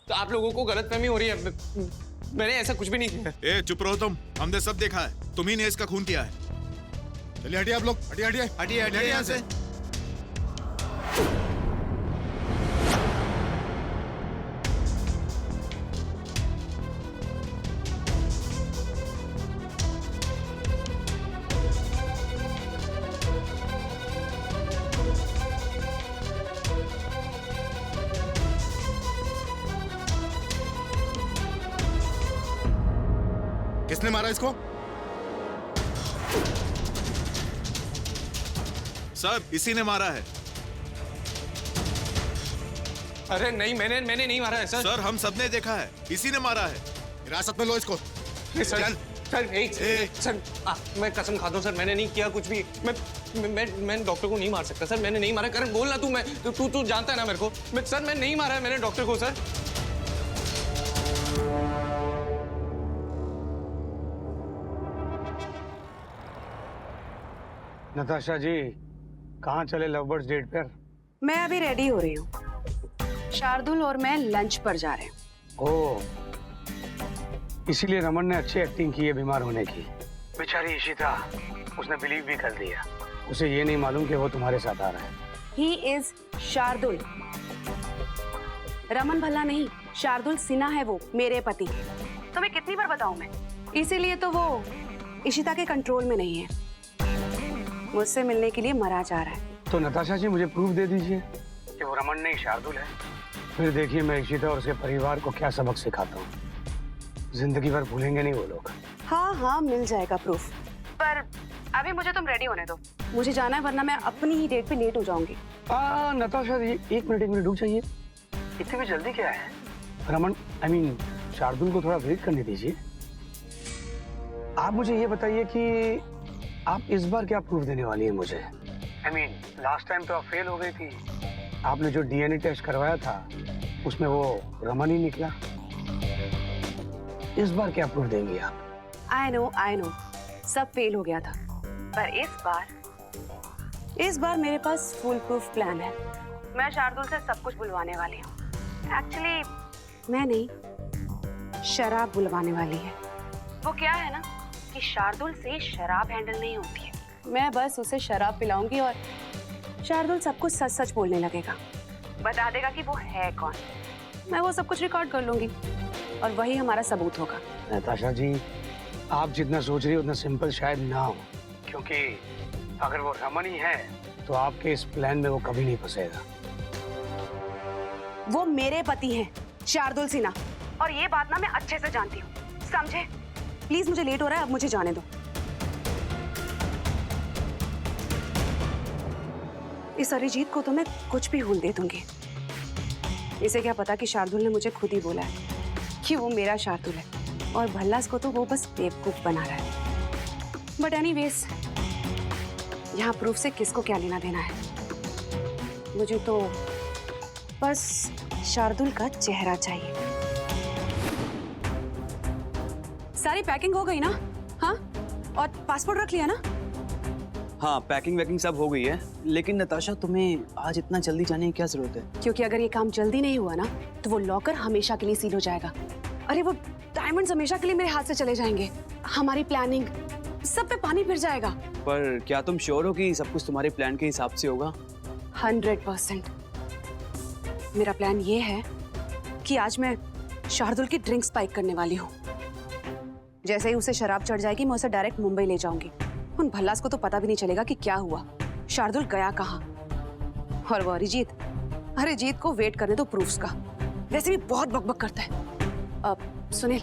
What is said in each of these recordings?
तो आप लोगों को गलतफहमी हो रही है। मैंने ऐसा कुछ भी नहीं किया। ए चुप रहो तुम, हमने सब देखा है, तुम ही ने इसका खून किया है। चलिए हटिए आप लोग, हटिए हटिए हटिए हटिए यहाँ से। किसने मारा इसको? सर इसी ने मारा है। अरे नहीं, मैंने नहीं मारा है सर। सर हम सबने देखा है, इसी ने मारा है। हिरासत में लो इसको। सर सर मैं कसम खाता हूँ सर, मैंने नहीं किया कुछ भी। मैं डॉक्टर को नहीं मार सकता सर, मैंने नहीं मारा। करण बोल ना तू, तू जानता है ना मेरे को। सर मैं नहीं मारा है मैंने डॉक्टर को सर। नताशा जी, कहाँ चले लवबर्ड्स डेट पर? मैं अभी रेडी हो रही हूँ। शार्दुल और मैं लंच पर जा रहे हैं। ओह, इसीलिए रमन ने अच्छी एक्टिंग की है बीमार होने की। बेचारी इशिता, उसने बिलीव भी कर लिया। उसे ये नहीं मालूम कि वो तुम्हारे साथ आ रहा है। He is Shardul. रमन भल्ला नहीं, शार्दुल सिन्हा है वो, मेरे पति। तुम्हें कितनी बार बताऊं मैं? इसीलिए तो वो इशिता के कंट्रोल में नहीं है। मुझसे मिलने के लिए मरा जा रहा है। तो नताशा जी मुझे प्रूफ दे दीजिए कि वो रमन नहीं शार्दुल है। फिर देखिए मैं इशिता और उसके परिवार को क्या सबक सिखाता हूँ। जिंदगी भर भूलेंगे नहीं वो लोग। हाँ हाँ मिल जाएगा प्रूफ, पर अभी मुझे तुम रेडी होने दो। मुझे जाना है वरना मैं अपनी ही डेट पे लेट हो जाऊंगी। नताशा जी एक मिनट रुक जाइए। इतनी भी जल्दी क्या है? रमन शार्दुल को थोड़ा वेट करने दीजिए। आप मुझे ये बताइए कि आप इस बार क्या प्रूफ देने वाली है मुझे? लास्ट टाइम तो आप फेल हो गई थी। आपने जो डीएनए टेस्ट करवाया था उसमें वो रमन ही निकला। इस बार क्या प्रूफ देंगी आप? आई नो सब फेल हो गया था, पर इस बार मेरे पास फुल प्रूफ प्लान है। मैं शार्दुल से सब कुछ बुलवाने वाली हूँ। एक्चुअली मैं नहीं, शराब बुलवाने वाली है। वो क्या है ना कि शार्दुल से शराब हैंडल नहीं होती है। मैं बस उसे शराब पिलाऊंगी और शार्दुल सब कुछ सच सच बोलने लगेगा, बता देगा कि वो है कौन। मैं वो सब कुछ रिकॉर्ड कर लूंगी और वही हमारा सबूत होगा। नताशा जी, आप जितना सोच रही हो उतना सिंपल शायद ना हो, क्योंकि अगर वो रमन ही है तो आपके इस प्लान में वो कभी नहीं फंसेगा। वो मेरे पति हैं, शार्दुल सिन्हा, और ये बात ना मैं अच्छे से जानती हूँ, समझे? प्लीज मुझे लेट हो रहा है, अब मुझे जाने दो। इस अरिजीत को तो मैं कुछ भी भूल दे दूंगी। इसे क्या पता कि शार्दुल ने मुझे खुद ही बोला है कि वो मेरा शार्दुल है, और भल्लास को तो वो बस बेवकूफ बना रहा है। बट एनीवेज, यहाँ प्रूफ से किसको क्या लेना देना है। मुझे तो बस शार्दुल का चेहरा चाहिए। सारी पैकिंग हो गई ना? हाँ, और पासपोर्ट रख लिया ना? हाँ, पैकिंग वैकिंग सब हो गई है। लेकिन नताशा, तुम्हें आज इतना जल्दी जाने की क्या जरूरत है? क्योंकि अगर ये काम जल्दी नहीं हुआ ना तो वो लॉकर हमेशा के लिए सील हो जाएगा। अरे वो डायमंड्स हमेशा के लिए मेरे हाथ से चले जाएंगे। हमारी प्लानिंग सब पे पानी फिर जाएगा। पर क्या तुम श्योर हो कि सब कुछ तुम्हारे प्लान के हिसाब से होगा? 100%। मेरा प्लान ये है कि आज मैं शार्दुल की ड्रिंक स्पाइक करने वाली हूँ। जैसे ही उसे शराब चढ़ जाएगी मैं उसे डायरेक्ट मुंबई ले जाऊंगी। उन भल्लास को तो पता भी नहीं चलेगा कि क्या हुआ, शार्दुल गया कहाँ। और वो अरिजीत को वेट करने दो प्रूफ्स का। वैसे भी बहुत बकबक करता है। सुनील,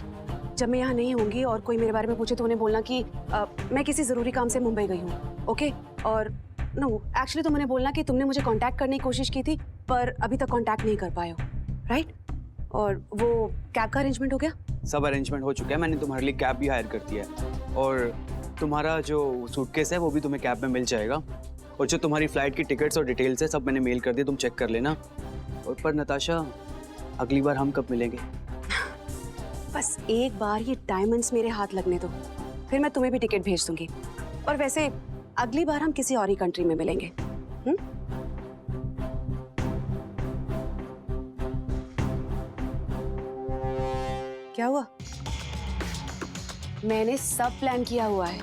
जब मैं यहाँ नहीं होंगी और कोई मेरे बारे में पूछे तो उन्हें बोलना कि मैं किसी जरूरी काम से मुंबई गई हूँ। ओके? और नो, एक्चुअली तो मैंने बोलना कि तुमने मुझे कांटेक्ट करने की कोशिश की थी पर अभी तक कांटेक्ट नहीं कर पाए हो, राइट? और वो कैब का अरेंजमेंट हो गया? सब अरेंजमेंट हो चुका है। मैंने तुम्हारे लिए कैब भी हायर कर दिया है, और तुम्हारा जो सूटकेस है वो भी तुम्हें कैब में मिल जाएगा। और जो तुम्हारी फ्लाइट की टिकट्स और डिटेल्स है सब मैंने मेल कर दिए, तुम चेक कर लेना। और पर नताशा, अगली बार हम कब मिलेंगे? बस एक बार ये डायमंड्स मेरे हाथ लगने दो, फिर मैं तुम्हें भी टिकट भेज दूंगी। और वैसे अगली बार हम किसी और ही कंट्री में मिलेंगे। क्या हुआ? मैंने सब प्लान किया हुआ है।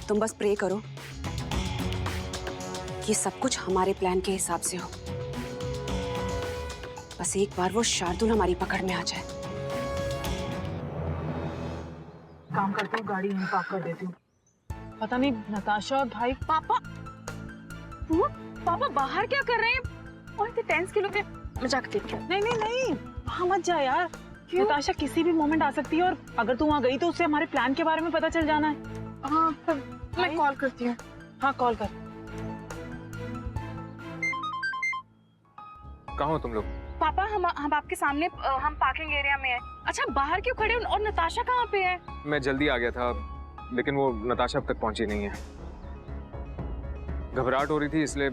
तुम बस प्रे करो कि सब कुछ हमारे प्लान के हिसाब से हो। बस एक बार वो शार्दुल हमारी पकड़ में आ जाए। काम करती हूँ, गाड़ी यहीं पार्क कर देती हूँ। पता नहीं नताशा और भाई। पापा पापा बाहर क्या कर रहे हैं? और इतने टेंस क्यों लोग? मैं जाकर देखती हूँ। नहीं नहीं नहीं, वहाँ मत जा यार। नताशा किसी भी मोमेंट आ सकती है और अगर तू वहाँ गई तो उससे हमारे प्लान के बारे में पता चल जाना है। हाँ मैं कॉल करती हूँ। हाँ कॉल कर। कहाँ हो तुम लोग? पापा हम आपके सामने हम पार्किंग एरिया में हैं। अच्छा बाहर क्यों खड़े हो? और नताशा कहाँ पे है? मैं जल्दी आ गया था, लेकिन वो नताशा अब तक पहुंची नहीं है। घबराहट हो रही थी इसलिए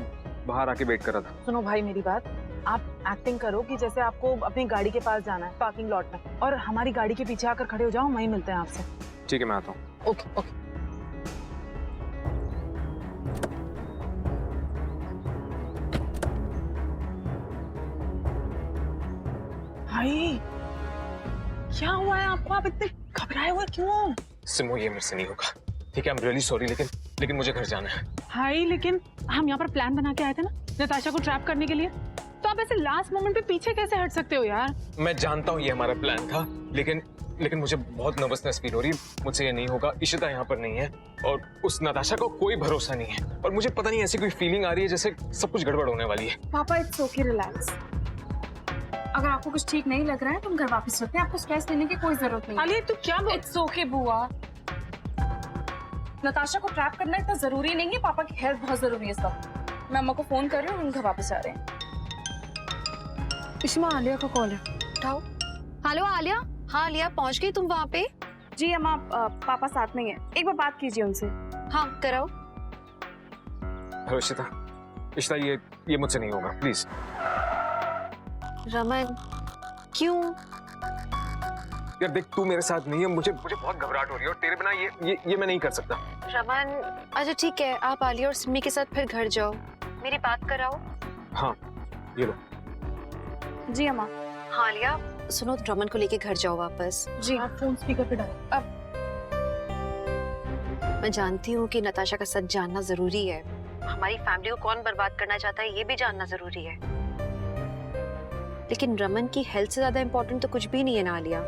बाहर आके वेट कर रहा था। सुनो भाई मेरी बात, आप एक्टिंग करो कि जैसे आपको अपनी गाड़ी के पास जाना है पार्किंग लॉट में, और हमारी गाड़ी के पीछे आकर खड़े हो जाओ, वहीं मिलते हैं आपसे। ठीक है मैं आता हूँ। Okay okay. भाई क्या हुआ है आपको? आप इतने घबराए हुए क्यों? सिमो ये मेरे से नहीं होगा, ठीक है? आई एम रियली सॉरी, लेकिन मुझे घर जाना है। भाई लेकिन हम यहाँ पर प्लान बना के आए थे ना नताशा को ट्रैप करने के लिए, तो आप ऐसे लास्ट मोमेंट पे पीछे कैसे हट सकते हो यार? मैं जानता हूँ ये हमारा प्लान था, लेकिन मुझे बहुत नर्वसनेस फील हो रही है। मुझसे ये नहीं होगा। इशिता यहाँ पर नहीं है और उस नताशा का कोई भरोसा नहीं है, और मुझे पता नहीं ऐसी कोई फीलिंग आ रही है जैसे सब कुछ गड़बड़ होने वाली है। पापा इट्स ओके, रिलैक्स। अगर आपको कुछ ठीक नहीं लग रहा है तो हम घर वापस चलते हैं। आपको स्ट्रेस लेने की कोई जरूरत नहीं। अली तू क्या बोल? इट्स ओके बुआ। नताशा को ट्रैप करना इतना जरूरी नहीं है। पापा की हेल्थ बहुत जरूरी है सब। मैं अम्मा को फोन कर रही हूँ, हम घर वापस जा रहे हैं। इश्मा आलिया का कॉल है, उठाओ। हेलो आलिया। हाँ आलिया, पहुंच गई तुम वहाँ पे? जी अम्मा, पापा साथ में ही है। एक बार बात कीजिए उनसे। हाँ कराओ। हेलो इशिता, ये मुझसे नहीं होगा, प्लीज। रमन क्यों? यार देख, तू मेरे साथ नहीं है, मुझे बहुत घबराहट हो रही है, और तेरे बिना ये मैं नहीं कर सकता। रमन अच्छा ठीक है, आप आलिया और सिमी के साथ फिर घर जाओ, मेरी बात कराओ। हाँ ये लो। जी अम्मा। हाँ आलिया सुनो, रमन को लेके घर जाओ वापस। जी आप फोन स्पीकर पे डालो। अब मैं जानती हूँ कि नताशा का सच जानना जरूरी है। हमारी फैमिली को कौन बर्बाद करना चाहता है ये भी जानना जरूरी है, लेकिन रमन की हेल्थ से ज्यादा इम्पोर्टेंट तो कुछ भी नहीं है ना आलिया।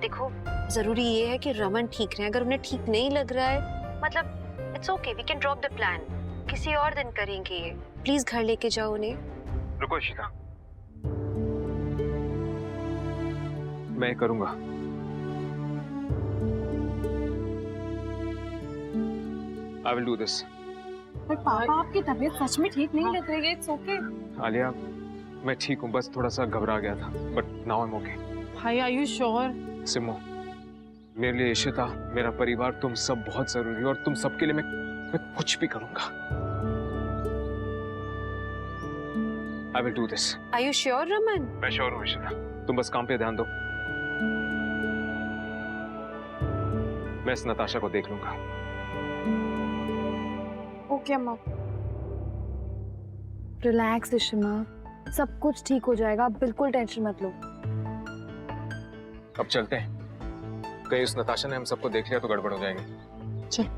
देखो जरूरी ये है कि रमन ठीक रहे। अगर उन्हें ठीक नहीं लग रहा है मतलब it's okay, we can drop the plan, किसी और दिन करेंगे ये। प्लीज घर लेके जाओ उन्हें। रुको इशिता, मैं करूंगा। I will do this. पर पापा आपकी तबीयत सच में ठीक नहीं लग रही है। It's okay. आलिया मैं ठीक हूँ, बस थोड़ा सा घबरा गया था, but now I am okay. भाई आर यू श्योर? सिमो, मेरे लिए इशिता, मेरा परिवार, तुम सब बहुत जरूरी हो, और तुम सबके लिए मैं कुछ भी करूंगा। I will do this. Are you sure Raman? मैं श्योर हूँ इशिता, तुम बस काम पे ध्यान दो, मैं इस नताशा को देख लूंगा। ओके अम्मा। रिलैक्स इशिमा, सब कुछ ठीक हो जाएगा, आप बिल्कुल टेंशन मत लो। अब चलते हैं, कहीं उस नताशा ने हम सबको देख लिया तो गड़बड़ हो जाएगी। चल।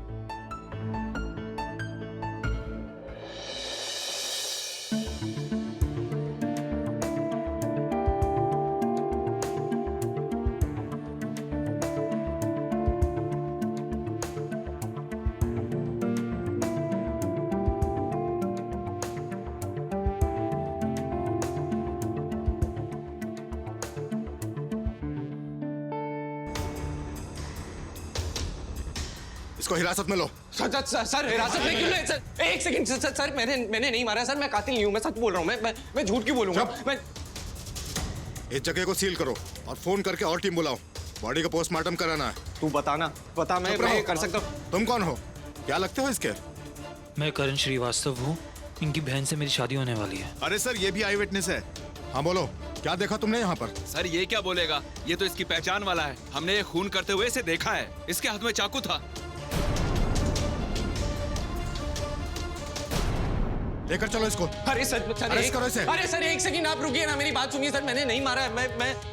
इसको हिरासत में लो। सर हिरासत में क्यों नहीं? सर एक सेकंड सर, मैंने नहीं मारा सर। मैं कातिल नहीं हूँ, मैं सच बोल रहा हूँ। मैं झूठ क्यों बोलूंगा? मैं इस जगह को सील करो और फोन करके और टीम बुलाओ, बॉडी का पोस्टमार्टम कराना है। तू बता, मैं कर सकता हूँ। तुम कौन हो, क्या लगते हो इसके? मैं करण श्रीवास्तव हूँ, इनकी बहन से मेरी शादी होने वाली है। अरे सर, ये भी आई विटनेस है। हाँ बोलो, क्या देखा तुमने यहाँ पर? सर ये क्या बोलेगा, ये तो इसकी पहचान वाला है। हमने ये खून करते हुए इसे देखा है, इसके हाथ में चाकू था। लेकर चलो इसको। अरे सर अरेस्ट करो इसे। अरे सर एक सेकंड आप रुकिए ना, मेरी बात सुनिए सर। मैंने नहीं मारा है,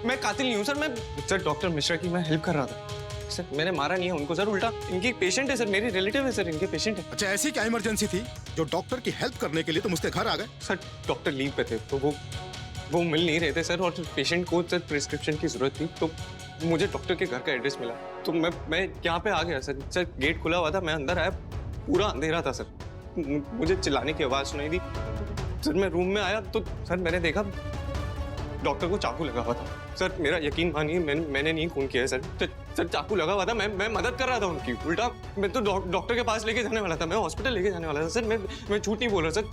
मैं कातिल नहीं हूँ सर। मैं सर डॉक्टर मिश्रा की मैं हेल्प कर रहा था सर। मैंने मारा नहीं है उनको सर, उल्टा इनकी पेशेंट है सर, मेरी रिलेटिव है सर, इनके पेशेंट है। अच्छा, ऐसी क्या इमरजेंसी थी जो डॉक्टर की हेल्प करने के लिए तुम उसके घर आ गए? सर डॉक्टर लीव पे थे तो वो मिल नहीं रहे थे सर, और पेशेंट को सर प्रिस्क्रिप्शन की जरूरत थी, तो मुझे डॉक्टर के घर का एड्रेस मिला तो मैं यहाँ पे आ गया सर। सर गेट खुला हुआ था, मैं अंदर आया, पूरा अंधेरा था सर। मुझे चिल्लाने की आवाज़ सुनाई दी सर। मैं रूम में आया तो सर मैंने देखा डॉक्टर को चाकू लगा हुआ था सर। मेरा यकीन मानिए मैंने नहीं खून किया है सर। सर चाकू लगा हुआ था, मैं मदद कर रहा था उनकी। उल्टा मैं तो डॉक्टर के पास लेके जाने वाला था, मैं हॉस्पिटल लेके जाने वाला था सर। मैं झूठ नहीं बोल रहा सर।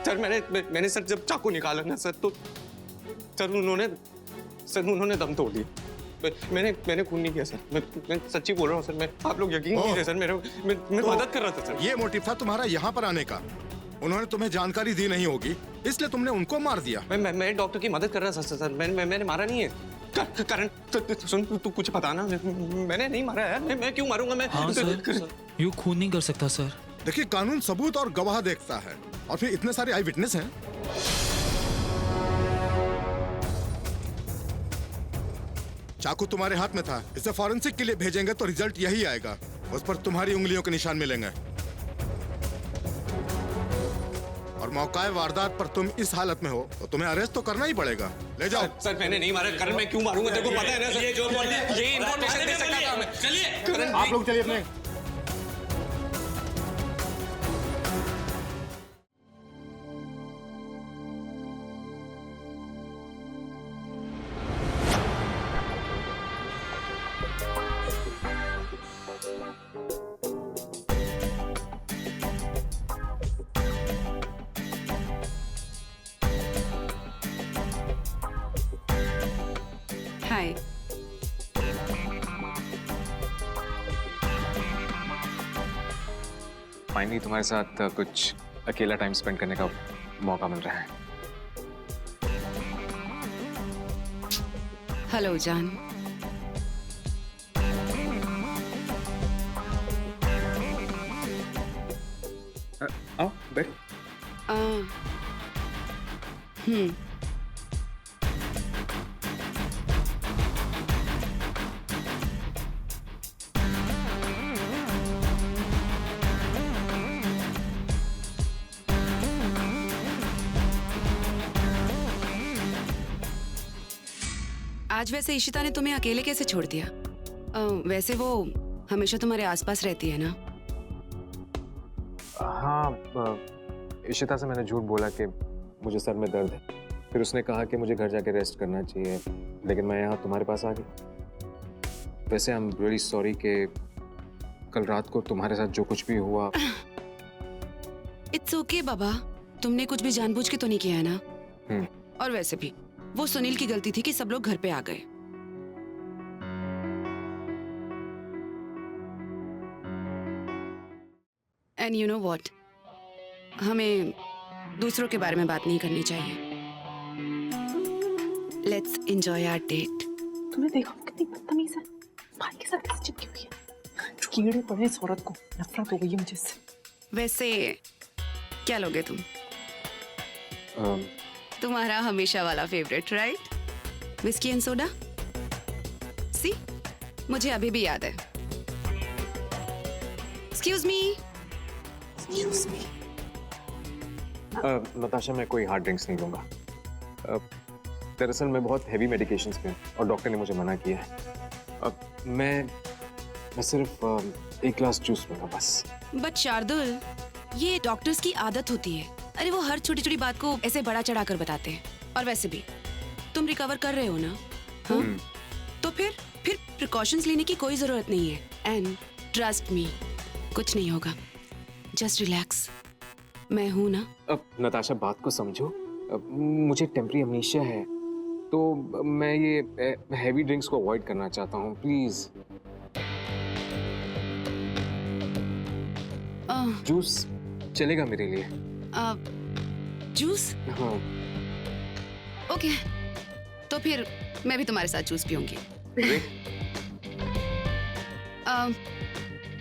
सर मैंने सर जब चाकू निकाला ना सर, तो सर उन्होंने दम तोड़ दिया। मैंने खून नहीं किया सर। मैं सच्ची बोल रहा हूँ सर। आप लोग यकीन नहीं थे सर। मैं मदद कर रहा था सर। ये मोटिव था तुम्हारा यहाँ पर आने का। उन्होंने तुम्हें जानकारी दी नहीं होगी, इसलिए तुमने उनको मार दिया। मैं डॉक्टर की मदद कर रहा था सर। मैंने मारा नहीं है। करण सुन, तू कुछ पता ना, मैंने नहीं मारा है। मैं क्यों मारूंगा? मैं हाँ सर, यूँ खून नहीं कर सकता सर। देखिए, कानून सबूत और गवाह देखता है, और फिर इतने सारे आई विटनेस हैं। चाकू तुम्हारे हाथ में था, इसे फॉरेंसिक के लिए भेजेंगे तो रिजल्ट यही आएगा। उस पर तुम्हारी उंगलियों के निशान मिलेंगे, और मौका वारदात पर तुम इस हालत में हो तो तुम्हें अरेस्ट तो करना ही पड़ेगा। ले जाओ। सर मैंने नहीं मारा। करण मैं क्यों मारूंगा? तेरे को पता है ना सर, ये इंफॉर्मेशन दे सकता था मैं। चलिए आप लोग चलिए अपने। हाय। फाइनली तुम्हारे साथ कुछ अकेला टाइम स्पेंड करने का मौका मिल रहा है। हेलो जान। आओ बैठ। आज वैसे इशिता ने तुम्हें अकेले कैसे छोड़ दिया? वैसे वो हमेशा तुम्हारे आसपास रहती है ना? हाँ, इशिता से मैंने झूठ बोला कि मुझे सर में दर्द है। फिर उसने कहा कि मुझे घर जाके रेस्ट करना चाहिए, लेकिन मैं यहाँ तुम्हारे पास आ गई। वैसे आई एम रियली सॉरी कि कल रात को तुम्हारे साथ जो कुछ भी हुआ। इट्स ओके बाबा, तुमने कुछ भी जानबूझ के तो नहीं किया है ना? और वैसे भी वो सुनील की गलती थी कि सब लोग घर पे आ गए। एंड यू नो व्हाट, हमें दूसरों के बारे में बात नहीं करनी चाहिए। Let's enjoy our date. तुमने देखा कितनी बदतमीज है, भाई के साथ कैसे चिपकी हुई है। कीड़े पड़े इस औरत को, नफरत हो गई है मुझे इससे। वैसे क्या लोगे तुम? तुम्हारा हमेशा वाला favourite, right? Whisky and soda. See, मुझे अभी भी याद है। Excuse me. नताशा, मैं कोई हार्ड ड्रिंक्स नहीं लूंगा। दरअसल मैं बहुत हैवी मेडिकेशंस पे हूँ और डॉक्टर ने मुझे मना किया है। मैं सिर्फ एक ग्लास जूस लूंगा बस। बट शार्दुल, ये डॉक्टर्स की आदत होती है। अरे वो हर छोटी छोटी बात को ऐसे बड़ा चढ़ा कर बताते हैं। और वैसे भी तुम रिकवर कर रहे हो ना? हाँ? तो फिर प्रिकॉशंस लेने की कोई जरूरत नहीं है। एंड ट्रस्ट मी, कुछ नहीं होगा। जस्ट रिलैक्स, मैं हूं ना। अब नताशा, बात को समझो। मुझे टेम्पररी अमनीशिया है, तो मैं ये हैवी ड्रिंक्स को अवॉइड करना चाहता हूँ। प्लीज जूस चलेगा मेरे लिए? जूस? हाँ। ओके, तो फिर मैं भी तुम्हारे साथ जूस पीऊंगी।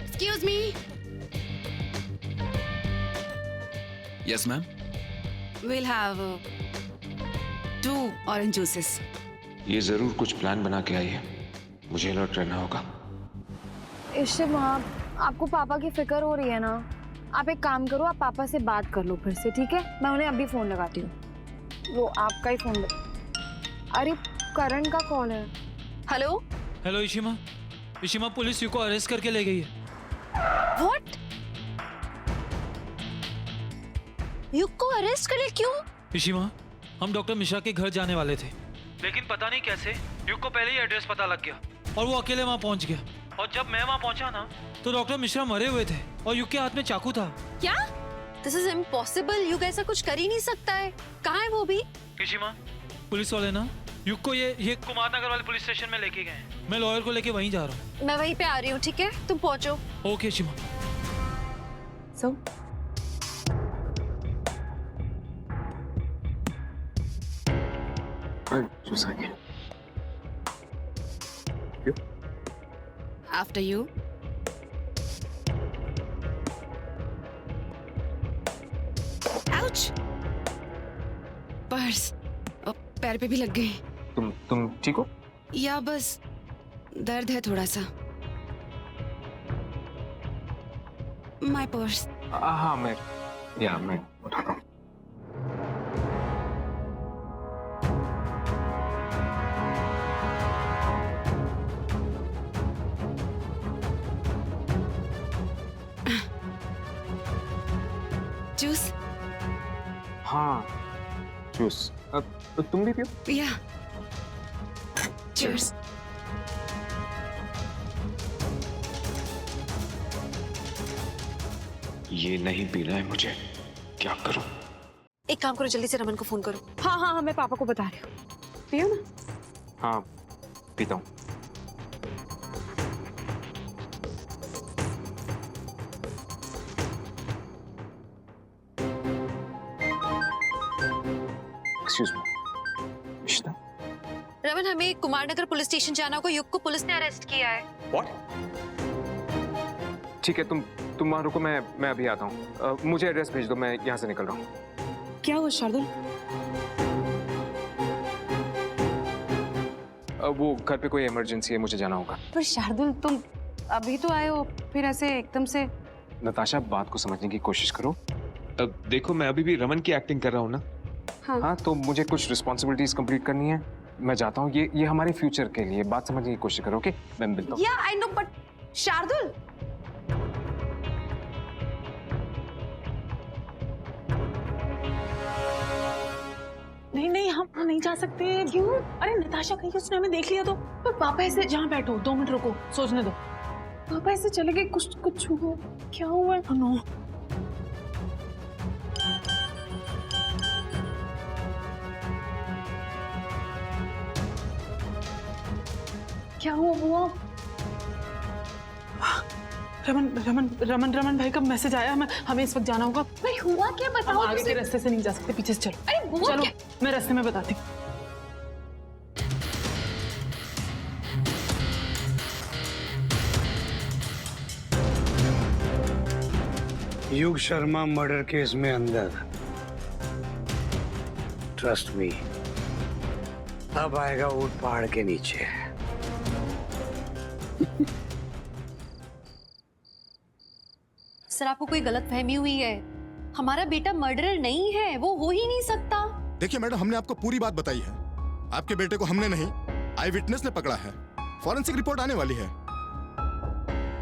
Excuse me. Yes ma'am. We'll have 2 orange juices. ये जरूर कुछ प्लान बना के आई है, मुझे अलर्ट रहना होगा। इशिमा, आपको पापा की फिक्र हो रही है ना? आप एक काम करो, आप पापा से बात कर लो फिर से, ठीक है? मैं उन्हें अभी फोन लगाती हूँ। वो आपका ही फोन। अरे करण का कॉल है। Hello hello Ishima, Ishima police you को अरेस्ट करके ले गई है। व्हाट? युग को अरेस्ट करे? क्यों? इशिमा, हम डॉक्टर मिश्रा के घर जाने वाले थे, लेकिन पता नहीं कैसे युग को पहले ही एड्रेस पता लग गया और वो अकेले वहाँ पहुँच गया। और जब मैं वहाँ पहुँचा ना तो डॉक्टर मिश्रा मरे हुए थे और युग के हाथ में चाकू था। क्या? This is impossible. युग ऐसा कुछ कर ही नहीं सकता है। कहाँ है वो भी? इशिमा, पुलिस वाले ना युग को ये कुमार नगर वाले पुलिस स्टेशन में लेके गए हैं। मैं लॉयर को लेके वहीं जा रहा हूँ। मैं वहीं पे आ रही हूँ, ठीक है? तुम पहुँचो। Okay Ishima. So, after you. Ouch! Purse पैर पे भी लग गई। तुम ठीक हो? या बस दर्द है थोड़ा सा। My purse. हाँ मैं उठाता हूँ। जूस? हाँ जूस। अब तुम भी पियो। या चीयर्स। ये नहीं पीना है मुझे, क्या करूं? एक काम करो, जल्दी से रमन को फोन करो। हाँ हाँ हाँ, मैं पापा को बता रही हूँ। पियो ना। हाँ पीता हूँ। Excuse me Ishita. रमन, हमें कुमारनगर पुलिस स्टेशन जाना होगा। युग को पुलिस ने अरेस्ट किया है। व्हाट? ठीक है, तुम वहाँ रुको, मैं अभी आता हूँ। मुझे एड्रेस भेज दो, मैं यहाँ से निकल रहा हूँ। क्या हुआ शार्दुल? वो घर पे कोई इमरजेंसी है, मुझे जाना होगा। पर शार्दुल, तुम अभी तो आए हो, फिर ऐसे एकदम से। नताशा, बात को समझने की कोशिश करो। अब देखो, मैं अभी भी रमन की एक्टिंग कर रहा हूँ ना। हाँ, तो मुझे कुछ रिस्पॉन्सिबिलिटीज कंप्लीट करनी है। मैं जाता हूँ, ये हमारे फ्यूचर के लिए। बात समझने की कोशिश करो, ओके? मैं मिलता हूँ। या आई नो, बट शार्दुल। नहीं, हम नहीं जा सकते। क्यों? अरे नताशा, कहीं उसने हमें देख लिया तो? पर पापा ऐसे, जहाँ बैठो, 2 मिनट रुको, सोचने दो। पापा ऐसे चले गए, कुछ हुआ? क्या हुआ? नो। क्या हुआ? रमन भाई का मैसेज आया। हमें इस वक्त जाना होगा। भाई हुआ क्या, बताओ। आगे के रास्ते से नहीं जा सकते, पीछे से चलो। अरे वो चलो, क्या? मैं रास्ते में बताती हूँ। युग शर्मा मर्डर केस में अंदर, ट्रस्ट मी, अब आएगा ऊंट पहाड़ के नीचे। सर, आपको कोई गलतफहमी हुई है। हमारा बेटा मर्डरर नहीं है, वो हो ही नहीं सकता। देखिए मैडम, हमने आपको पूरी बात बताई है। आपके बेटे को हमने नहीं, आई विटनेस ने पकड़ा है। फॉरेंसिक रिपोर्ट आने वाली है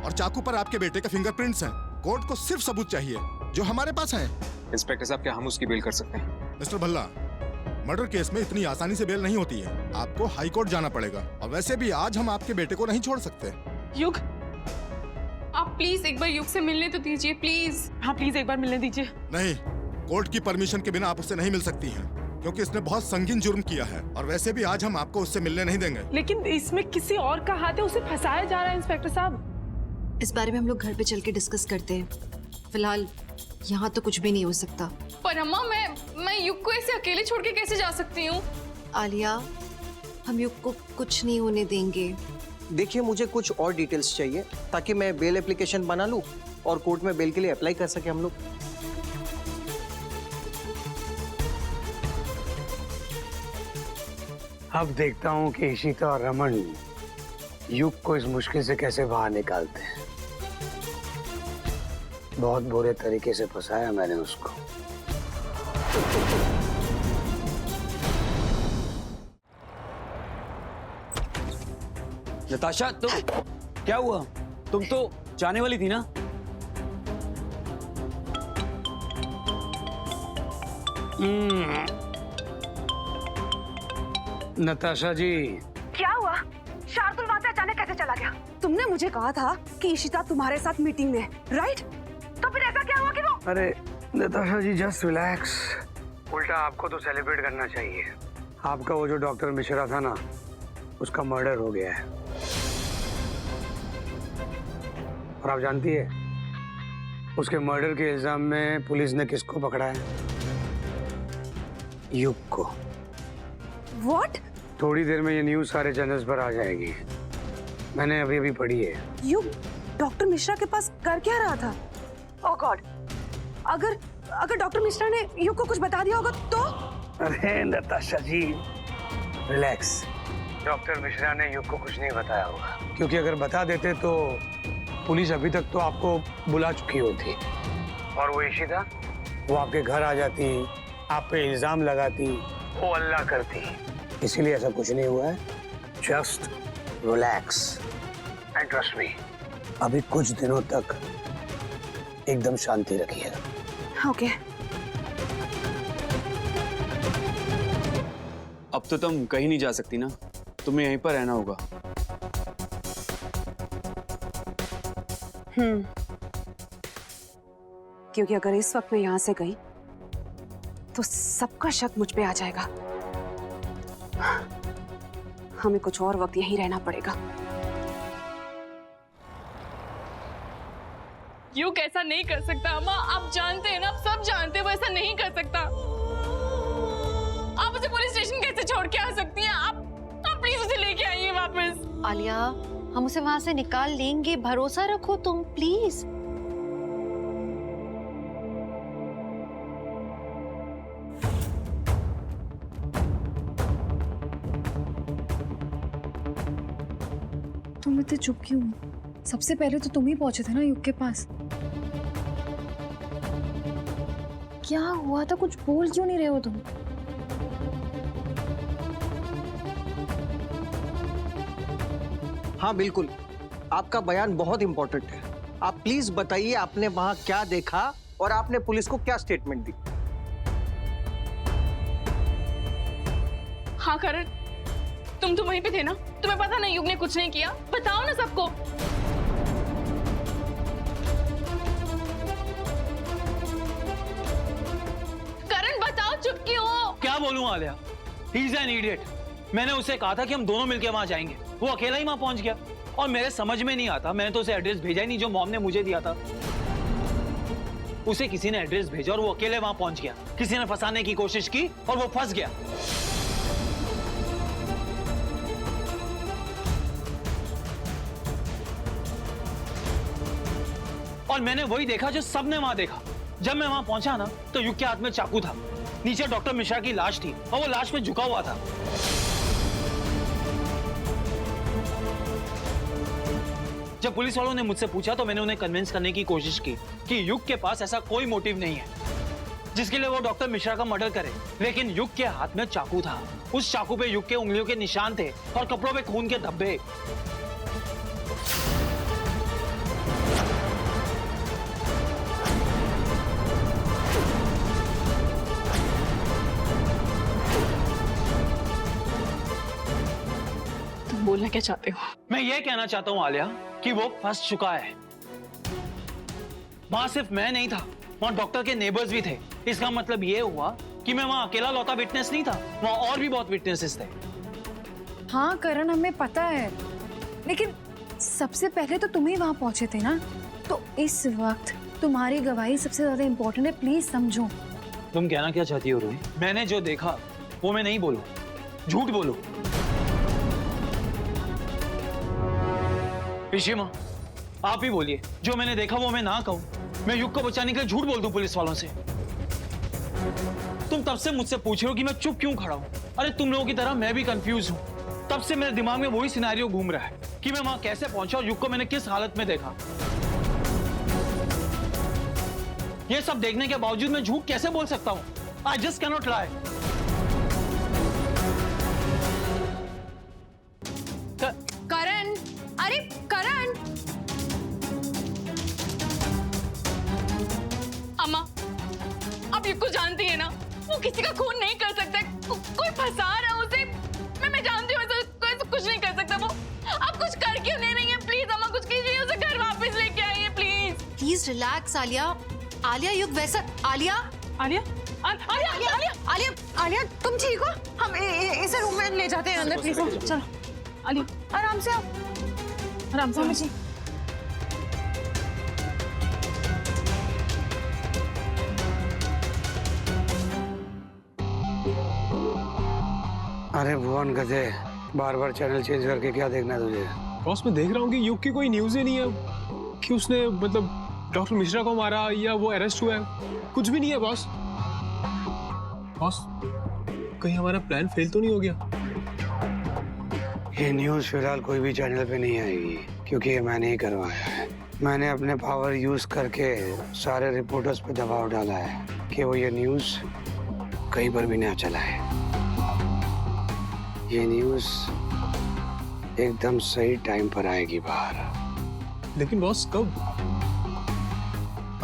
और चाकू पर आपके बेटे का फिंगरप्रिंट्स हैं। कोर्ट को सिर्फ सबूत चाहिए जो हमारे पास हैं। इंस्पेक्टर साहब, क्या हम उसकी बेल कर सकते हैं? मिस्टर भल्ला, मर्डर केस में इतनी आसानी से बेल नहीं होती है। आपको हाई कोर्ट जाना पड़ेगा और वैसे भी आज हम आपके बेटे को नहीं छोड़ सकते। युग, आप प्लीज एक बार युग से मिलने तो दीजिए, प्लीज। हाँ प्लीज, एक बार मिलने दीजिए। नहीं, कोर्ट की परमिशन के बिना आप उससे नहीं मिल सकती हैं, क्योंकि इसने बहुत संगीन जुर्म किया है और वैसे भी आज हम आपको उससे मिलने नहीं देंगे। लेकिन इसमें किसी और का हाथ है, उसे फंसाया जा रहा है इंस्पेक्टर साहब। इस बारे में हम लोग घर पे चल के डिस्कस करते हैं। फिलहाल यहाँ तो कुछ भी नहीं हो सकता। पर अम्मा, मैं युग को ऐसे अकेले छोड़ के कैसे जा सकती हूँ? आलिया, हम युग को कुछ नहीं होने देंगे। देखिए, मुझे कुछ और डिटेल्स चाहिए ताकि मैं बेल एप्लीकेशन बना लूं और कोर्ट में बेल के लिए अप्लाई कर सके हम लोग। अब देखता हूँ कि इशिता और रमन युग को इस मुश्किल से कैसे बाहर निकालते हैं। बहुत बुरे तरीके से फंसाया मैंने उसको। नताशा, तुम क्या हुआ? तुम तो जाने वाली थी ना? नताशा जी, क्या हुआ? शार्दुल वहां से अचानक कैसे चला गया? तुमने मुझे कहा था कि इशिता तुम्हारे साथ मीटिंग में है, राइट? तो फिर ऐसा क्या हुआ कि वो? अरे नताशा जी, जस्ट रिलैक्स। उल्टा आपको तो सेलिब्रेट करना चाहिए। आपका वो जो डॉक्टर मिश्रा था ना, उसका मर्डर हो गया है। और आप जानती है उसके मर्डर के इल्जाम में पुलिस ने किसको पकड़ा है? युग को। What? थोड़ी देर में ये न्यूज़ सारे चैनल्स पर आ जाएगी। मैंने अभी अभी पढ़ी है। युग डॉक्टर मिश्रा के पास कर क्या रहा था? ओह गॉड, अगर डॉक्टर मिश्रा ने युग को कुछ बता दिया होगा तो? अरे नताशा जी, रिलैक्स। डॉक्टर मिश्रा ने युग को कुछ नहीं बताया होगा, क्योंकि अगर बता देते तो पुलिस अभी तक तो आपको बुला चुकी होती। और वो इशिता, वो आपके घर आ जाती, आप पे इल्जाम लगाती, वो अल्लाह करती। इसीलिए ऐसा कुछ नहीं हुआ है। Just relax and trust me, अभी कुछ दिनों तक एकदम शांति रखिएगा। ओके। अब तो तुम कहीं नहीं जा सकती ना, तुम्हें यहीं पर रहना होगा। क्योंकि अगर इस वक्त मैं यहां से गई तो सबका शक मुझ पे आ जाएगा। हमें कुछ और वक्त यहीं रहना पड़ेगा। युग ऐसा नहीं कर सकता अम्मा, आप जानते हैं ना, आप सब जानते हैं वो ऐसा नहीं कर सकता। आप उसे पुलिस स्टेशन कैसे छोड़ के आ सकती हैं? आप प्लीज उसे लेके आइए वापस। आलिया, हम उसे वहां से निकाल लेंगे, भरोसा रखो तुम, प्लीज। तुम इतने चुप क्यों? सबसे पहले तो तुम ही पहुंचे थे ना युग के पास। क्या हुआ था? कुछ बोल क्यों नहीं रहे हो तुम? हाँ बिल्कुल, आपका बयान बहुत इंपॉर्टेंट है। आप प्लीज बताइए, आपने वहां क्या देखा और आपने पुलिस को क्या स्टेटमेंट दी? हाँ करण, तुम तो वहीं पे थे ना? तुम्हें पता नहीं युग ने कुछ नहीं किया? बताओ ना सबको। करण बताओ, चुप क्यों हो? क्या बोलूं Alia? He is an idiot. मैंने उसे कहा था कि हम दोनों मिलकर वहां जाएंगे, वो अकेला ही वहां पहुंच गया। और मेरे समझ में नहीं आता, मैंने तो उसे एड्रेस भेजा ही नहीं जो मॉम ने मुझे दिया था। उसे किसी ने एड्रेस भेजा और वो अकेले वहां पहुंच गया। किसी ने फंसाने की कोशिश की और वो फंस गया। और मैंने वही देखा जो सबने वहां देखा। जब मैं वहां पहुंचा ना, तो युग के हाथ में चाकू था, नीचे डॉक्टर मिश्रा की लाश थी और वो लाश पे झुका हुआ था। जब पुलिस वालों ने मुझसे पूछा तो मैंने उन्हें कन्विंस करने की कोशिश की कि युग के पास ऐसा कोई मोटिव नहीं है जिसके लिए वो डॉक्टर मिश्रा का मर्डर करे। लेकिन युग के हाथ में चाकू था, उस चाकू पे युग के उंगलियों के निशान थे और कपड़ों पे खून के धब्बे। बोलना क्या चाहते हो? मैं ये कहना चाहता हूँ आलिया कि वो फंस चुका है। वहां सिर्फ मैं नहीं था, वहां डॉक्टर के नेबर्स भी थे। इसका मतलब ये हुआ कि मैं वहां अकेला लौता विटनेस नहीं था, वहां और भी बहुत विटनेसेस थे। हाँ करण, हमें पता है, लेकिन सबसे पहले तो तुम ही वहां पहुंचे थे ना, तो इस वक्त तुम्हारी गवाही सबसे ज्यादा इंपॉर्टेंट है। प्लीज समझो। तुम कहना क्या चाहती हो रूही? मैंने जो देखा वो मैं नहीं बोलूं, झूठ बोलूं? पिशीमा, आप ही बोलिए, जो मैंने देखा वो मैं ना कहूं। मैं युग को बचाने के लिए झूठ बोल दूं पुलिस वालों से? तुम तब से मुझसे पूछ रहे हो कि मैं चुप क्यों खड़ा हूं। अरे तुम लोगों की तरह मैं भी कंफ्यूज हूँ। तब से मेरे दिमाग में वही सिनेरियो घूम रहा है कि मैं वहां कैसे पहुंचा और युग को मैंने किस हालत में देखा। ये सब देखने के बावजूद मैं झूठ कैसे बोल सकता हूँ? आई जस्ट कैनॉट लाई। करण, अरे करण! अम्मा, आप युग को जानती है ना, वो किसी का खून नहीं कर सकता। कोई फंसा रहा है उसे। मैं जानती हूँ ऐसा कुछ नहीं कर सकता वो। आप कुछ कर क्यों नहीं रही हैं? प्लीज अम्मा कुछ कीजिए, उसे घर वापस लेके आइए please. Please relax Alia. Alia युग वैसा आलिया आलिया आलिया आलिया आलिया, आलिया तुम ठीक हो? हम इसे रूम में ले जाते हैं अंदर प्लीज। चलो आलिया आराम से आओ, आराम से जी। अरे भुवन गधे, बार बार चैनल चेंज करके क्या देखना है तुझे? बॉस मैं देख रहा हूँ कि युग की कोई न्यूज़ ही नहीं है कि उसने मतलब डॉक्टर मिश्रा को मारा या वो अरेस्ट हुआ है। कुछ भी नहीं है बॉस। बॉस कहीं हमारा प्लान फेल तो नहीं हो गया? ये न्यूज़ फिलहाल कोई भी चैनल पे नहीं आएगी क्योंकि ये मैंने ही करवाया है। मैंने अपने पावर यूज करके सारे रिपोर्टर्स पे दबाव डाला है कि वो ये न्यूज़ कहीं पर भी ना चलाए। ये न्यूज़ एकदम सही टाइम पर आएगी बाहर। लेकिन बॉस कब?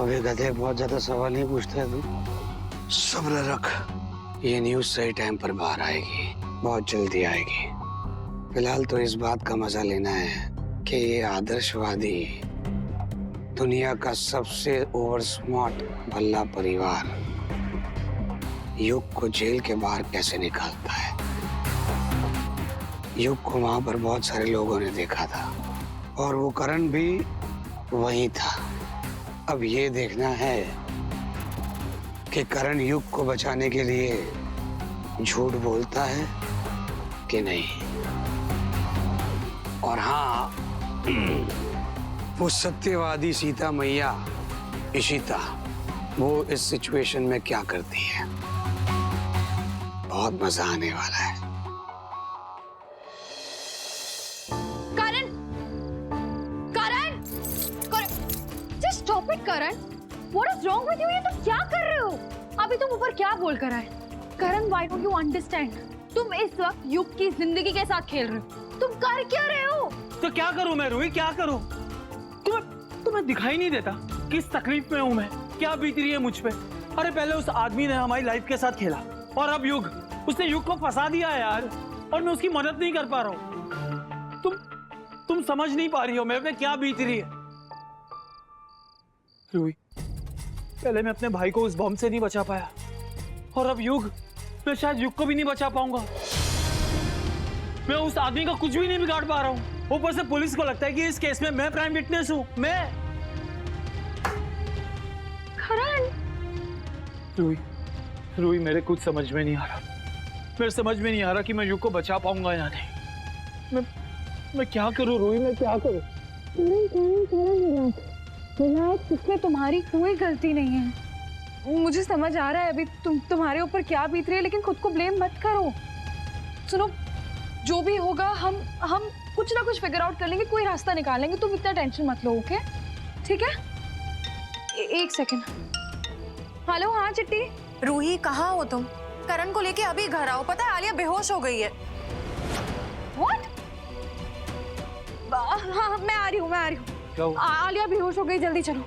अबे गधे, बहुत ज्यादा सवाल नहीं पूछते है तू। सब्र रख, ये न्यूज़ सही टाइम पर बाहर आएगी, बहुत जल्दी आएगी। फिलहाल तो इस बात का मजा लेना है कि ये आदर्शवादी दुनिया का सबसे ओवर स्मार्ट भल्ला परिवार युग को जेल के बाहर कैसे निकालता है। युग को वहां पर बहुत सारे लोगों ने देखा था और वो करण भी वहीं था। अब ये देखना है कि करण युग को बचाने के लिए झूठ बोलता है कि नहीं। और हाँ, वो सत्यवादी सीता मैया इशिता, वो इस सिचुएशन में क्या करती है, बहुत मजा आने वाला है। Karan, Karan, just stop it Karan. What is wrong with you? ये तुम क्या कर रहे हो? अभी तुम ऊपर क्या बोल कर आए? करण, व्हाई डोंट यू अंडरस्टैंड? तुम इस वक्त युग की जिंदगी के साथ खेल रहे हो। तुम कर क्या रहे हो? तो क्या करूं मैं रूही, क्या करूं? तुम्हें दिखाई नहीं देता किस तकलीफ में हूं मैं, क्या बीत रही है मुझ पे? अरे पहले उस आदमी ने हमारी लाइफ के साथ खेला और अब युग, उसने युग को फंसा दिया है यार, और मैं उसकी मदद नहीं कर पा रहा हूं। तुम समझ नहीं पा रही हो मेरे पे क्या बीत रही है। रूही, पहले मैं अपने भाई को उस बॉम्ब से नहीं बचा पाया और अब युग, मैं शायद युग को भी नहीं बचा पाऊंगा। मैं उस आदमी का कुछ भी नहीं बिगाड़ पा रहा हूँ। ऊपर से पुलिस को लगता है कि इस केस में मैं प्राइम विटनेस हूँ। मैं करण, रूही मेरे कुछ समझ में नहीं आ रहा। मेरे समझ में नहीं आ रहा कि मैं युग को बचा पाऊंगा या नहीं। मैं क्या करूँ रूही, मैं क्या करूँ? इसमें तुम्हारी कोई गलती नहीं है। मुझे समझ आ रहा है अभी तुम्हारे ऊपर क्या बीत रही है, लेकिन खुद को ब्लेम मत करो। सुनो, जो भी होगा हम कुछ ना कुछ फिगर आउट कर लेंगे, कोई रास्ता निकालेंगे। तुम इतना टेंशन मत लो, ओके? ठीक है? एक सेकेंड। हेलो, हाँ चिट्टी। रूही, कहाँ हो तुम? करण को लेके अभी घर आओ। पता है आलिया बेहोश हो गई है। What? हाँ, मैं आ रही हूँ। आलिया बेहोश हो गई, जल्दी चलो।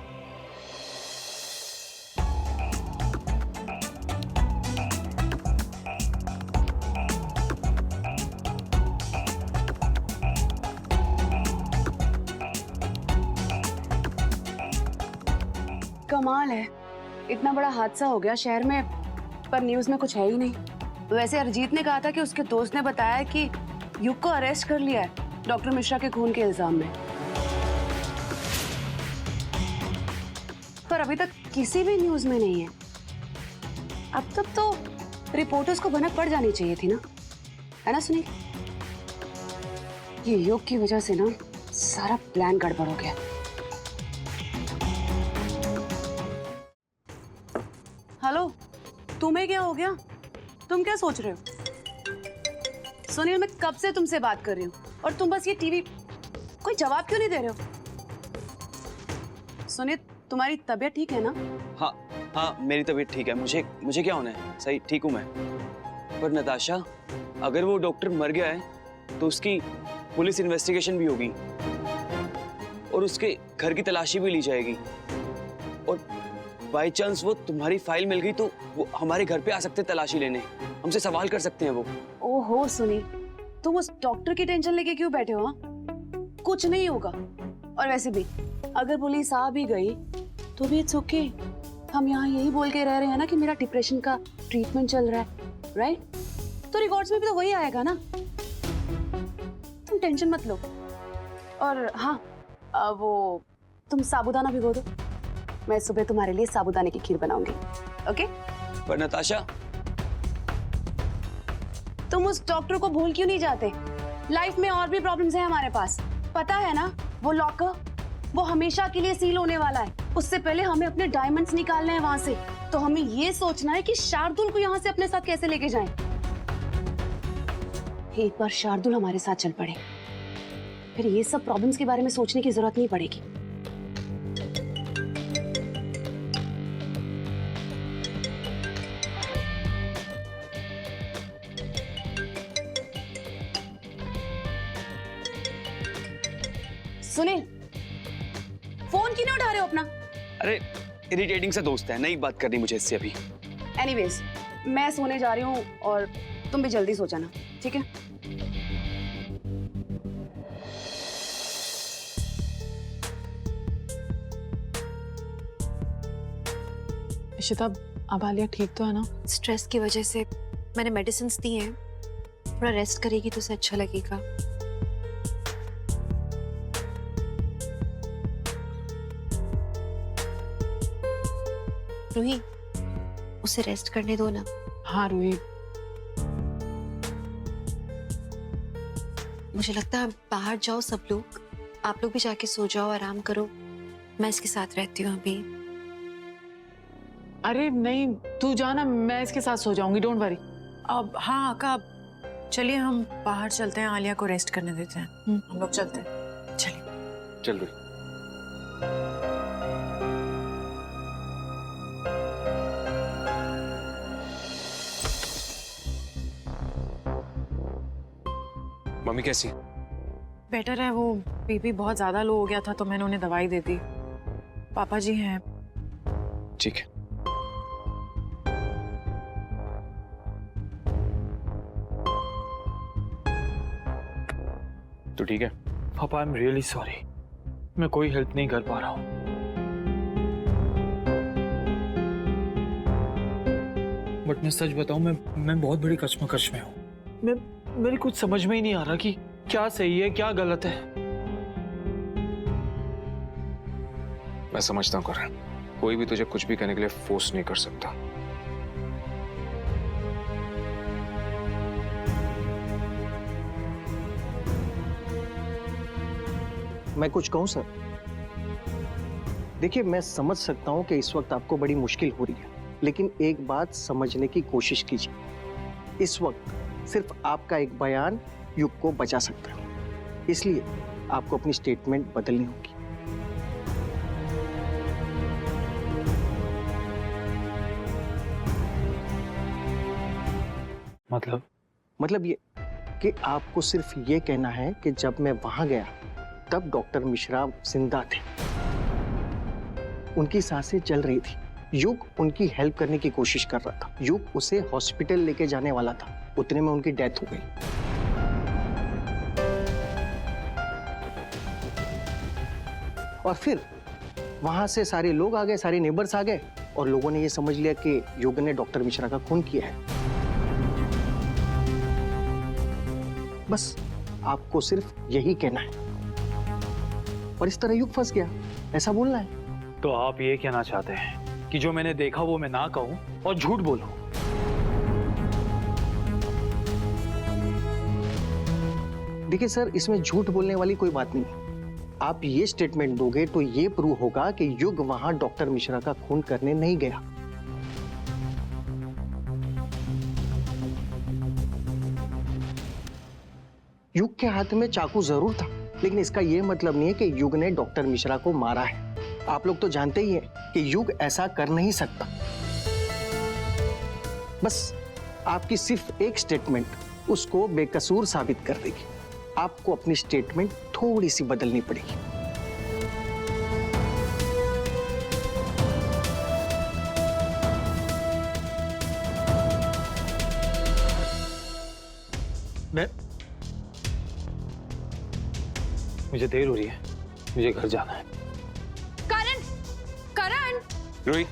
कमाल है, इतना बड़ा हादसा हो गया शहर में, पर न्यूज़ में कुछ है ही नहीं। वैसे अरिजीत ने कहा था कि उसके दोस्त ने बताया कि युग को अरेस्ट कर लिया है डॉक्टर मिश्रा के खून के इल्जाम में, पर अभी तक किसी भी न्यूज़ में नहीं है। अब तक तो रिपोर्टर्स को भनक पड़ जानी चाहिए थी ना, है ना सुनील? ये युग की वजह से ना सारा प्लान गड़बड़ हो गया। हेलो, तुम्हें क्या हो गया? तुम क्या सोच रहे हो? सुनील, मैं कब से तुमसे बात कर रही हूँ और तुम बस ये टीवी, कोई जवाब क्यों नहीं दे रहे हो? सुनील, तुम्हारी तबीयत ठीक है ना? हाँ हाँ, मेरी तबीयत ठीक है। मुझे क्या होना है, सही ठीक हूँ मैं। पर नताशा, अगर वो डॉक्टर मर गया है तो उसकी पुलिस इन्वेस्टिगेशन भी होगी और उसके घर की तलाशी भी ली जाएगी, और बाई चांस वो तुम्हारी फाइल मिल गई तो वो हमारे घर पे आ सकते हैं तलाशी लेने, हमसे सवाल कर सकते हैं वो। ओहो सुनील, तुम उस डॉक्टर की टेंशन लेके क्यों बैठे हो? हाँ, कुछ नहीं होगा। और वैसे भी अगर पुलिस आ भी गई तो भी इट्स ओके। हम यहाँ यही बोल के रह रहे हैं ना कि मेरा डिप्रेशन का ट्रीटमेंट चल रहा है, राइट? तो रिकॉर्ड्स में भी तो वही आएगा ना। तुम टेंशन मत लो। और हाँ, वो तुम साबूदाना भिगो दो, मैं सुबह तुम्हारे लिए साबूदाने की खीर बनाऊंगी, ओके? पर नताशा, तुम उस डॉक्टर को भूल क्यों नहीं जाते? लाइफ में और भी प्रॉब्लम्स हैं हमारे पास, पता है ना? वो लॉकर, वो हमेशा के लिए सील होने वाला है। उससे पहले हमें अपने डायमंड्स निकालने हैं वहां से। तो हमें ये सोचना है कि शार्दुल को यहाँ से अपने साथ कैसे लेके जाएं। एक बार शार्दुल हमारे साथ चल पड़े, फिर ये सब प्रॉब्लम्स के बारे में सोचने की जरूरत नहीं पड़ेगी। सुनील, फोन क्यों नहीं उठा रहे हो अपना? अरे इरिटेटिंग सा दोस्त है, नहीं बात करनी मुझे इससे अभी। एनीवेज, मैं सोने जा रही हूँ और तुम भी जल्दी सो जाना, ठीक है? इशिता, अब आलिया ठीक तो है ना? स्ट्रेस की वजह से मैंने मेडिसिन दी हैं, थोड़ा रेस्ट करेगी तो उसे अच्छा लगेगा। रूही, उसे रेस्ट करने दो ना। हाँ रूही, मुझे लगता है बाहर जाओ सब लोग, आप लोग भी जाके सो जाओ, आराम करो। मैं इसके साथ रहती हूँ अभी। अरे नहीं, तू जाना, मैं इसके साथ सो जाऊंगी, डोंट वरी। अब हाँ अक्का, चलिए हम बाहर चलते हैं, आलिया को रेस्ट करने देते हैं। हम लोग चलते हैं, चलिए। चल रही। मम्मी कैसी? बेटर है, वो बीपी बहुत ज्यादा लो हो गया था तो मैंने उन्हें दवाई दे दी। पापा जी हैं। ठीक है। तो ठीक है। पापा, आई एम रियली सॉरी, मैं कोई हेल्प नहीं कर पा रहा हूँ। बट मैं सच बताऊं, मैं बहुत बड़ी कश्मकश में हूँ। मेरी कुछ समझ में ही नहीं आ रहा कि क्या सही है क्या गलत है। मैं समझता हूँ करण, कोई भी तुझे कुछ भी करने के लिए फोर्स नहीं कर सकता। मैं कुछ कहूं सर? देखिए, मैं समझ सकता हूं कि इस वक्त आपको बड़ी मुश्किल हो रही है, लेकिन एक बात समझने की कोशिश कीजिए। इस वक्त सिर्फ आपका एक बयान युग को बचा सकता है, इसलिए आपको अपनी स्टेटमेंट बदलनी होगी। मतलब ये कि आपको सिर्फ ये कहना है कि जब मैं वहां गया तब डॉक्टर मिश्रा जिंदा थे, उनकी सांसें चल रही थी, युग उनकी हेल्प करने की कोशिश कर रहा था, युग उसे हॉस्पिटल लेके जाने वाला था, उतने में उनकी डेथ हो गई। और फिर वहां से सारे लोग आ गए, सारे नेबर्स आ गए और लोगों ने ये समझ लिया कि युग ने डॉक्टर मिश्रा का खून किया है। बस आपको सिर्फ यही कहना है और इस तरह युग फंस गया, ऐसा बोलना है। तो आप ये कहना चाहते हैं कि जो मैंने देखा वो मैं ना कहूं और झूठ बोलूं? देखिए सर, इसमें झूठ बोलने वाली कोई बात नहीं। आप ये स्टेटमेंट दोगे तो ये प्रूव होगा कि युग वहां डॉक्टर मिश्रा का खून करने नहीं गया। युग के हाथ में चाकू जरूर था, लेकिन इसका यह मतलब नहीं है कि युग ने डॉक्टर मिश्रा को मारा है। आप लोग तो जानते ही हैं कि युग ऐसा कर नहीं सकता। बस आपकी सिर्फ एक स्टेटमेंट उसको बेकसूर साबित कर देगी। आपको अपनी स्टेटमेंट थोड़ी सी बदलनी पड़ेगी। मुझे देर हो रही है, मुझे घर जाना है। करण, करण, रूही,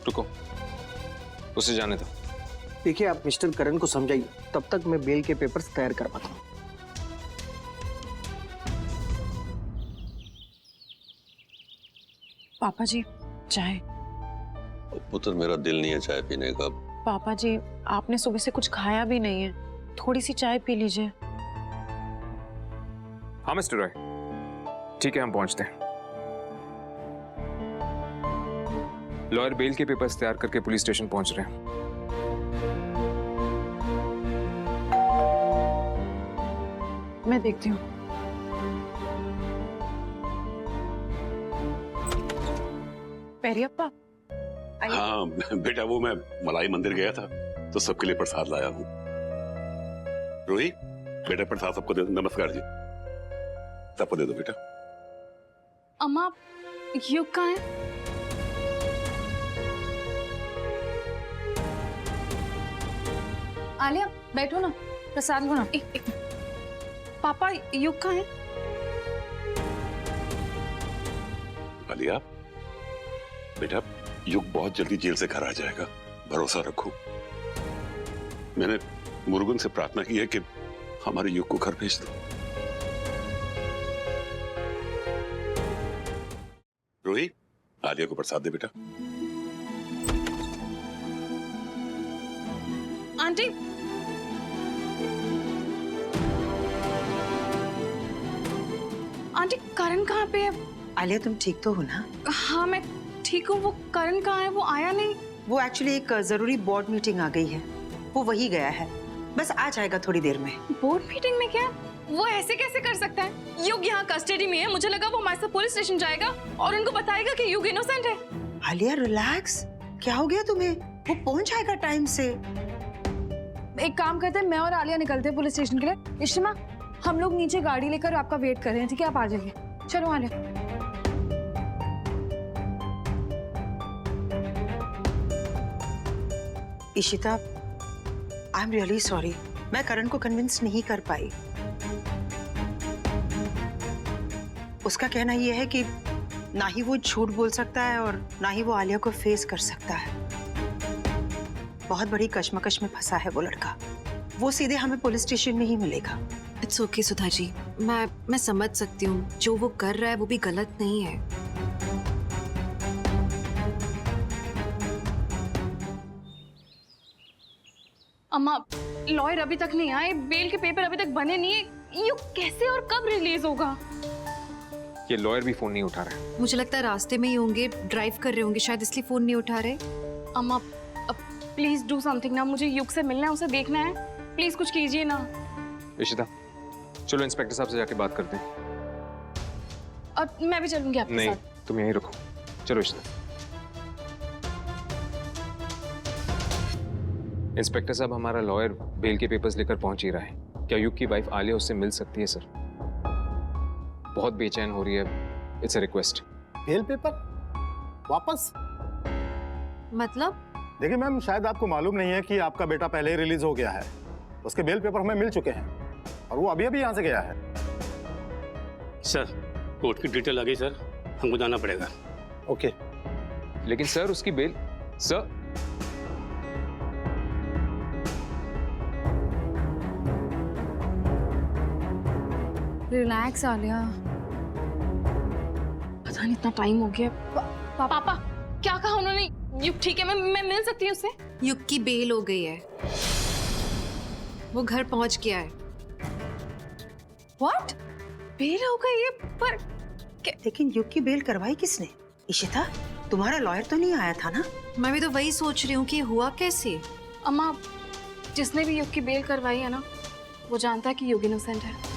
रुको, उसे जाने दो। देखिए, आप मिस्टर करण को समझाइए, तब तक मैं बेल के पेपर्स तैयार करवाता हूँ। पापा जी चाय। पुत्र, मेरा दिल नहीं है चाय पीने का। पापा जी, आपने सुबह से कुछ खाया भी नहीं है, थोड़ी सी चाय पी लीजिए। हाँ मिस्टर रॉय, ठीक है, हम पहुंचते हैं। लॉयर बेल के पेपर्स तैयार करके पुलिस स्टेशन पहुंच रहे हैं। मैं देखती हूँ। पेरियप्पा। हाँ बेटा, वो मैं मलाई मंदिर गया था तो सबके लिए प्रसाद लाया हूँ। रोही, बेटा प्रसाद सबको दे दो। नमस्कार जी, सबको दे दो बेटा। अम्मा, युग कहाँ है? आलिया बैठो ना, प्रसाद लो ना। एक पापा, युग कहाँ है? आलिया, बेटा युग बहुत जल्दी जेल से घर आ जाएगा, भरोसा रखो। मैंने मुरुगन से प्रार्थना की है कि हमारे युग को घर भेज दो। रोही, आलिया को प्रसाद दे बेटा। आंटी, आंटी करण कहाँ पे है? आलिया, तुम ठीक तो हो ना? हाँ मैं ठीक हूँ। वो करण कहाँ है? वो आया नहीं। वो एक्चुअली एक जरूरी बोर्ड मीटिंग आ गई है, वो वही गया है, बस आ जाएगा थोड़ी देर में। बोर्ड मीटिंग में क्या? वो ऐसे कैसे कर सकता है? युग यहाँ कस्टडी में है, मुझे लगा वो हमारे साथ पुलिस स्टेशन जाएगा और उनको बताएगा कि युग इनोसेंट है। आलिया रिलैक्स, क्या हो गया तुम्हें? वो पहुंच जाएगा टाइम से। एक काम करते हैं, मैं और आलिया निकलते हैं पुलिस स्टेशन के लिए। इश्मा, हम लोग नीचे गाड़ी लेकर आपका वेट कर रहे हैं, ठीक है? आप आ जाइए। चलो Alia. Ishita, I am really sorry, मैं करण को कन्विंस नहीं कर पाई। उसका कहना यह है कि ना ही वो झूठ बोल सकता है और ना ही वो आलिया को फेस कर सकता है। बहुत बड़ी कश्मकश में फंसा है वो लड़का। वो सीधे हमें पुलिस स्टेशन में ही मिलेगा। इट्स ओके सुधा जी, मैं समझ सकती हूँ, जो वो कर रहा है वो भी गलत नहीं है। अम्मा, लॉयर अभी तक नहीं आए, बेल के पेपर अभी तक बने नहीं है। युग कैसे और कब रिलीज होगा? ये लॉयर भी फोन नहीं उठा रहा है। मुझे लगता है रास्ते में ही होंगे, ड्राइव कर रहे होंगे, शायद इसलिए फोन नहीं उठा रहे। अम्मा प्लीज डू समथिंग ना, मुझे युग से मिलना है, उसे देखना है। प्लीज कुछ कीजिए ना। इशिता, चलो इंस्पेक्टर साहब से जाके बात करते हैं। और मैं भी चलूंगी आपके नहीं, साथ। तुम यहीं रुको। चलो इशिता। इंस्पेक्टर साहब, हमारा लॉयर बेल के पेपर्स लेकर पहुंच ही रहा है। क्या युग की वाइफ आलिया उससे मिल सकती है सर? बहुत बेचैन हो रही है, it's a request. Bail paper वापस? मतलब? देखिए मैम, शायद आपको मालूम नहीं है कि आपका बेटा पहले ही रिलीज हो गया है। उसके बेल पेपर हमें मिल चुके हैं और वो अभी अभी यहाँ से गया है। सर, कोर्ट की डिटेल आ गई सर, हमको जाना पड़ेगा। ओके। लेकिन सर उसकी बेल, सर रिलैक्स आलिया। पता नहीं इतना टाइम हो गया। पापा क्या कहा उन्होंने? युग ठीक है, मैं मिल सकती हूँ उससे? युग की बेल हो गई है, वो घर पहुंच गया है। व्हाट? बेल हो गई है? पर लेकिन युग की बेल करवाई किसने? इशिता, तुम्हारा लॉयर तो नहीं आया था ना? मैं भी तो वही सोच रही हूँ कि हुआ कैसे। अम्मा जिसने भी युग की बेल करवाई है ना, वो जानता है कि युग इनोसेंट है।